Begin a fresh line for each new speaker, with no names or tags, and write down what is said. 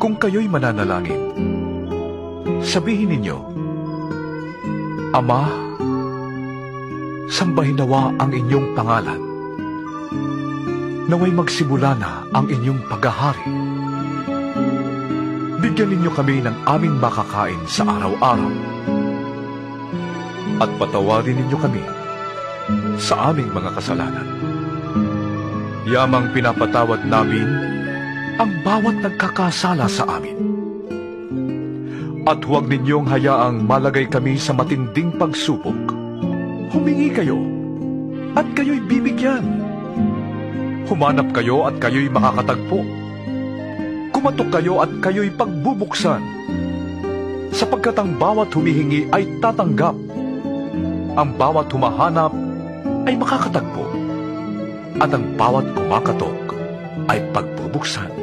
Kung kayo'y mananalangin, sabihin ninyo, Ama, sambahin nawa ang inyong pangalan. Naway magsimula na ang inyong paghahari. Bigyan ninyo kami ng aming makakain sa araw-araw. At patawarin ninyo kami sa aming mga kasalanan. Yamang pinapatawad namin ang bawat nagkakasala sa amin. At huwag ninyong hayaang malagay kami sa matinding pagsubok. Humingi kayo, at kayo'y bibigyan. Humanap kayo at kayo'y makakatagpo. Kumatok kayo at kayo'y pagbubuksan. Sapagkat ang bawat humihingi ay tatanggap. Ang bawat humahanap ay makakatagpo. At ang bawat kumakatok ay pagbubuksan.